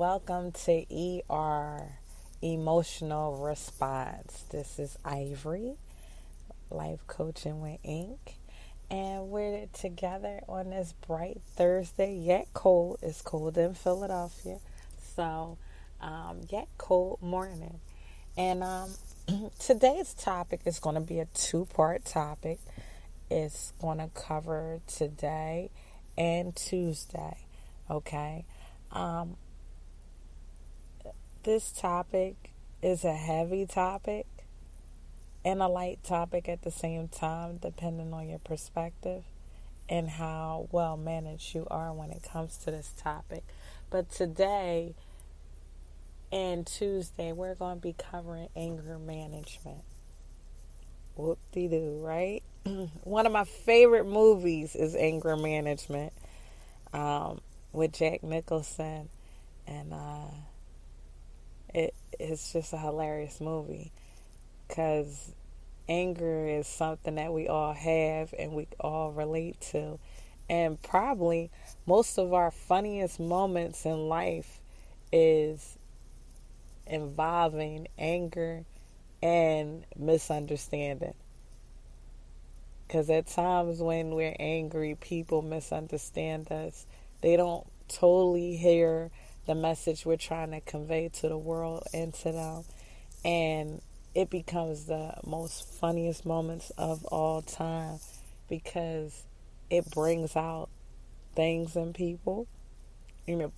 welcome to Emotional Response. This is Ivory, Life Coaching with Ink, and we're together on this bright Thursday, yet cold. It's cold in Philadelphia, so yet cold morning. And today's topic is going to be a two-part topic. It's going to cover today and Tuesday. Okay. This topic is a heavy topic and a light topic at the same time, depending on your perspective and how well managed you are when it comes to this topic. But today and Tuesday, we're going to be covering anger management. Whoop-de-doo, right? One of my favorite movies is Anger Management with Jack Nicholson. And it's just a hilarious movie because anger is something that we all have and we all relate to. And probably most of our funniest moments in life is involving anger and misunderstanding. Because at times when we're angry, people misunderstand us. They don't totally hear the message we're trying to convey to the world and to them. And it becomes the most funniest moments of all time because it brings out things in people and it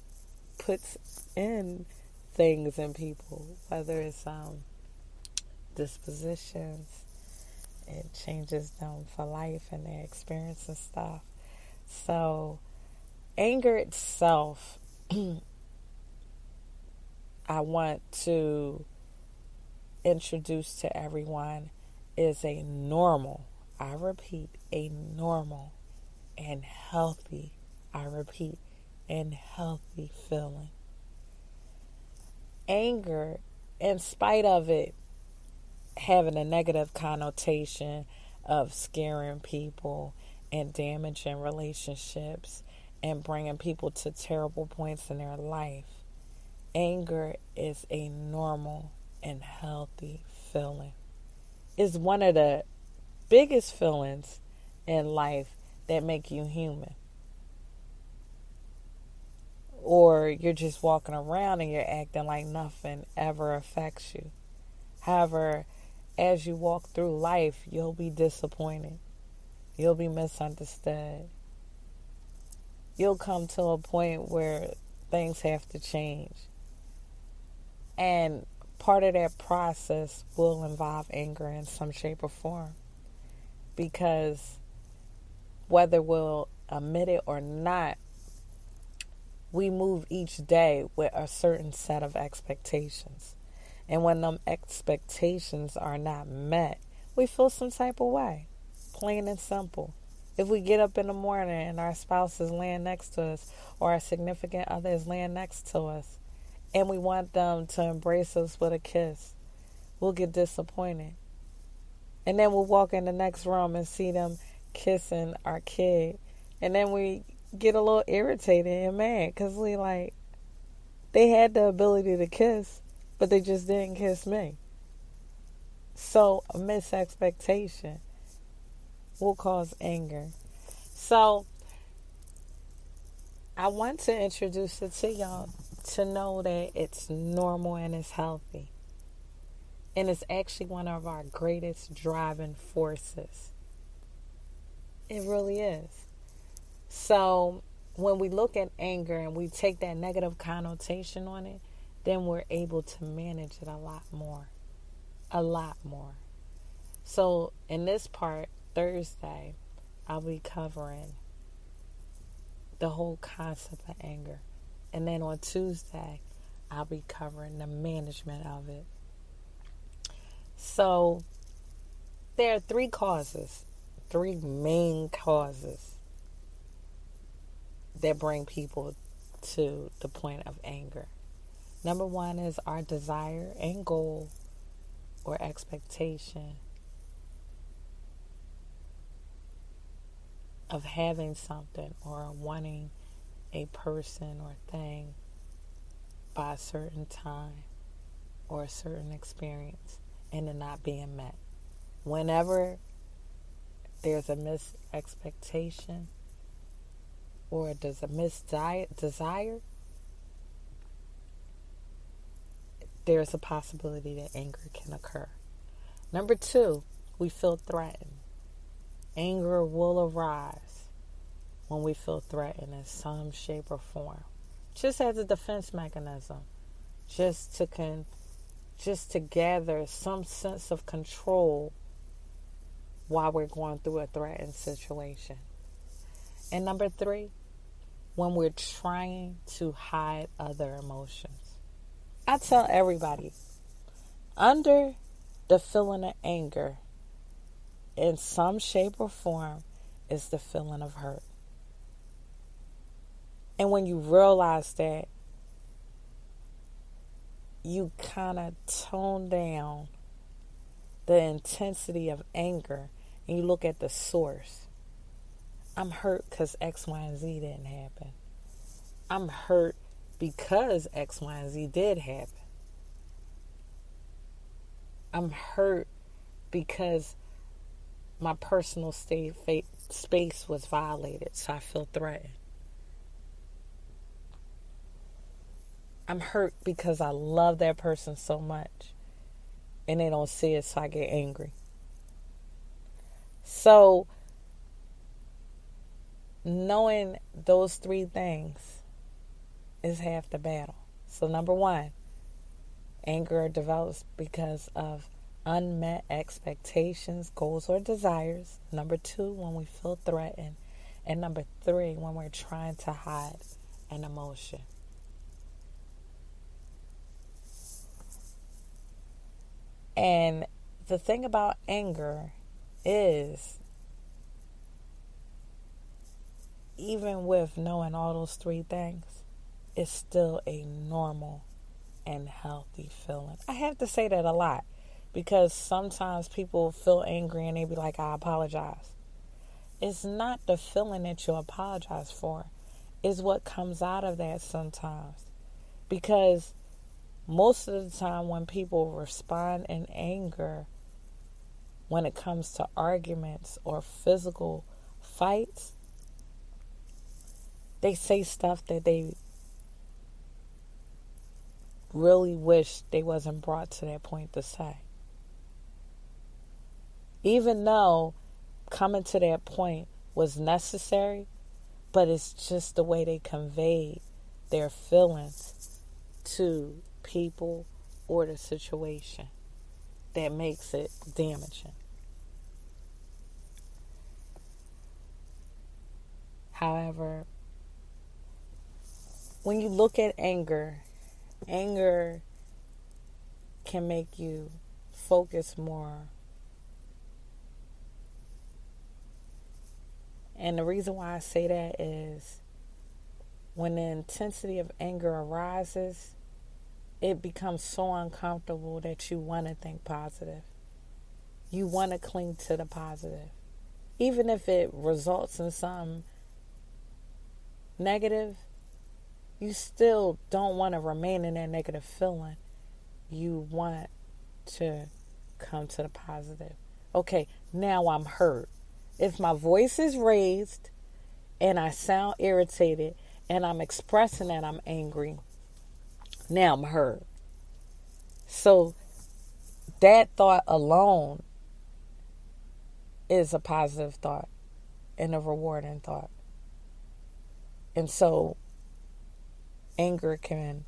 puts in things in people, whether it's dispositions. It changes them for life and their experience and stuff. So anger itself, I want to introduce to everyone, is a normal, I repeat, a normal and healthy, I repeat, and healthy feeling. Anger, in spite of it having a negative connotation of scaring people and damaging relationships and bringing people to terrible points in their life, anger is a normal and healthy feeling. It's one of the biggest feelings in life that make you human. Or you're just walking around and you're acting like nothing ever affects you. However, as you walk through life, you'll be disappointed. You'll be misunderstood. You'll come to a point where things have to change. And part of that process will involve anger in some shape or form. Because whether we'll admit it or not, we move each day with a certain set of expectations. And when them expectations are not met, we feel some type of way. Plain and simple. If we get up in the morning and our spouse is laying next to us or our significant other is laying next to us and we want them to embrace us with a kiss, we'll get disappointed. And then we'll walk in the next room and see them kissing our kid. And then we get a little irritated and mad because we like, they had the ability to kiss, but they just didn't kiss me. So a misexpectation will cause anger. So I want to introduce it to y'all to know that it's normal and it's healthy. And it's actually one of our greatest driving forces. It really is. So when we look at anger and we take that negative connotation on it, then we're able to manage it a lot more. A lot more. So in this part, Thursday, I'll be covering the whole concept of anger. And then on Tuesday, I'll be covering the management of it. So there are three main causes that bring people to the point of anger. Number one is our desire and goal or expectation of having something or wanting a person or thing by by a certain time or a certain experience and it not being met. Whenever there's a missed expectation or there's a missed desire, there's a possibility that anger can occur. Number 2, we feel threatened. Anger will arise when we feel threatened in some shape or form, just as a defense mechanism, just to gather some sense of control while we're going through a threatened situation. And number 3, when we're trying to hide other emotions. I tell everybody, under the feeling of anger, in some shape or form, is the feeling of hurt. And when you realize that, you kind of tone down the intensity of anger and you look at the source. I'm hurt because X, Y, and Z didn't happen. I'm hurt because X, Y, and Z did happen. I'm hurt because my personal space was violated, so I feel threatened. I'm hurt because I love that person so much and they don't see it, so I get angry. So, knowing those 3 things is half the battle. So, number 1, anger develops because of unmet expectations, goals, or desires. Number 2, when we feel threatened. And number 3, when we're trying to hide an emotion. And the thing about anger is, even with knowing all those 3 things, it's still a normal and healthy feeling. I have to say that a lot because sometimes people feel angry and they be like, I apologize. It's not the feeling that you apologize for. It's what comes out of that sometimes. Because most of the time when people respond in anger, when it comes to arguments or physical fights, they say stuff that they really wish they wasn't brought to that point to say. Even though coming to that point was necessary, but it's just the way they conveyed their feelings to people or the situation that makes it damaging. However, when you look at anger can make you focus more. And the reason why I say that is when the intensity of anger arises, it becomes so uncomfortable that you want to think positive. You want to cling to the positive. Even if it results in something negative, you still don't want to remain in that negative feeling. You want to come to the positive. Okay, now I'm hurt. If my voice is raised and I sound irritated and I'm expressing that I'm angry, now I'm hurt. So that thought alone is a positive thought and a rewarding thought. And so anger can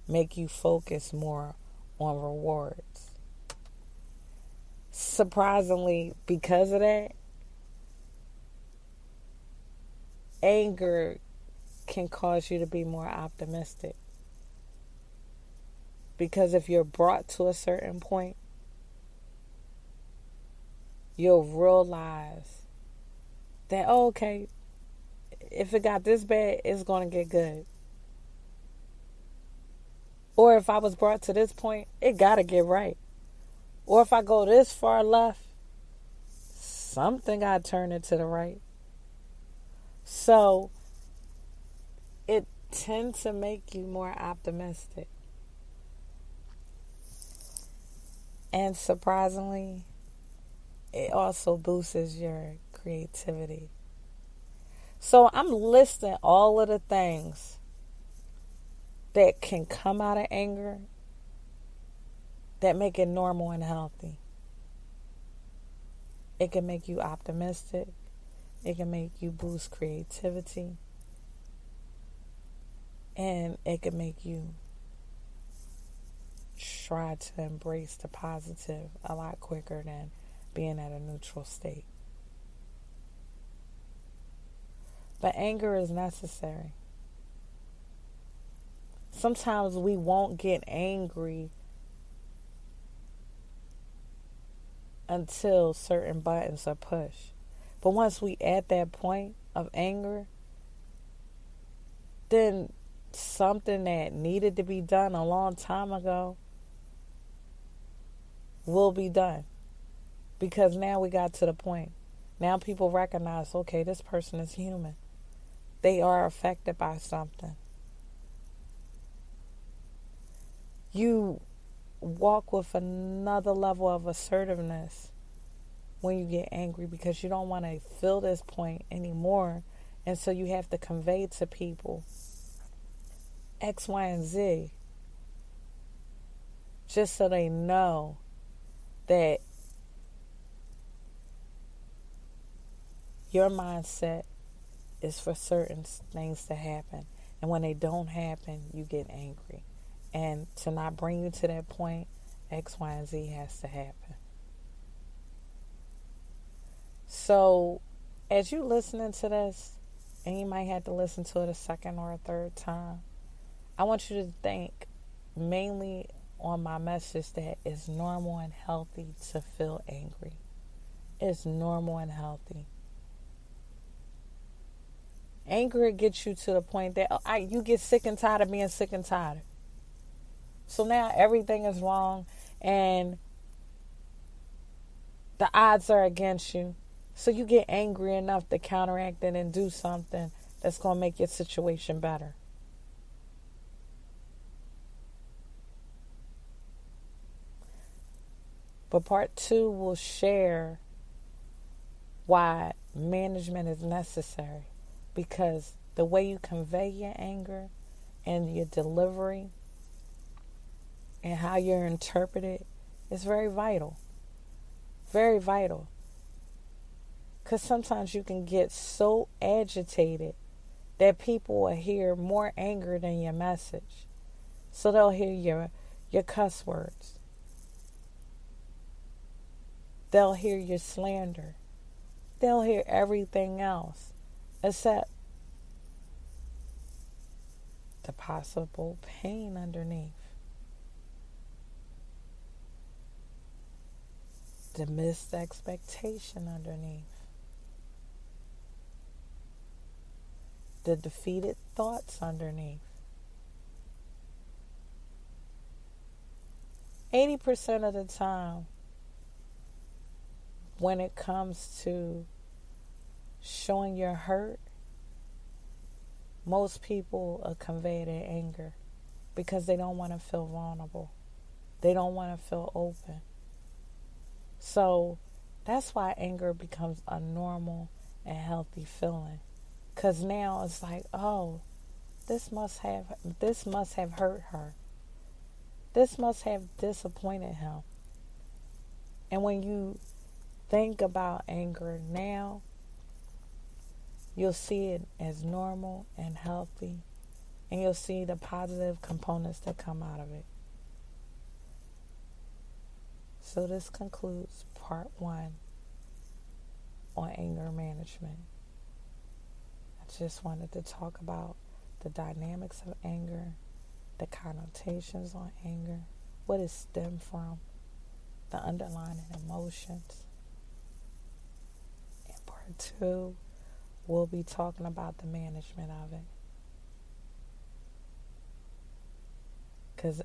make you focus more on rewards. Surprisingly, because of that, anger can cause you to be more optimistic. Because if you're brought to a certain point, you'll realize that, oh, okay, if it got this bad, it's going to get good. Or if I was brought to this point, it got to get right. Or if I go this far left, something got to turn it to the right. So it tends to make you more optimistic. And surprisingly, it also boosts your creativity. So I'm listing all of the things that can come out of anger that make it normal and healthy. It can make you optimistic. It can make you boost creativity. And it can make you try to embrace the positive a lot quicker than being at a neutral state. But anger is necessary. Sometimes we won't get angry until certain buttons are pushed. But once we at that point of anger, then something that needed to be done a long time ago will be done. Because now we got to the point. Now people recognize, okay, this person is human. They are affected by something. You walk with another level of assertiveness when you get angry because you don't want to feel this point anymore. And so you have to convey to people X, Y, and Z just so they know that your mindset is for certain things to happen. And when they don't happen, you get angry. And to not bring you to that point, X, Y, and Z has to happen. So as you listening to this, and you might have to listen to it a second or a third time, I want you to think mainly on my message that it's normal and healthy to feel angry. It's normal and healthy. Anger gets you to the point that you get sick and tired of being sick and tired. So now everything is wrong and the odds are against you. So you get angry enough to counteract it and do something that's going to make your situation better. But part 2 will share why management is necessary. Because the way you convey your anger and your delivery and how you're interpreted is very vital. Very vital. Because sometimes you can get so agitated that people will hear more anger than your message. So they'll hear your cuss words. They'll hear your slander. They'll hear everything else except the possible pain underneath. The missed expectation underneath. The defeated thoughts underneath. 80% of the time, when it comes to showing your hurt, most people convey their anger because they don't want to feel vulnerable. They don't want to feel open. So that's why anger becomes a normal and healthy feeling. Because now it's like, oh, this must have hurt her. This must have disappointed him. And when you think about anger now, you'll see it as normal and healthy, and you'll see the positive components that come out of it. So this concludes part 1 on anger management. I just wanted to talk about the dynamics of anger, the connotations on anger, what it stemmed from, the underlying emotions. In part 2, we'll be talking about the management of it. Because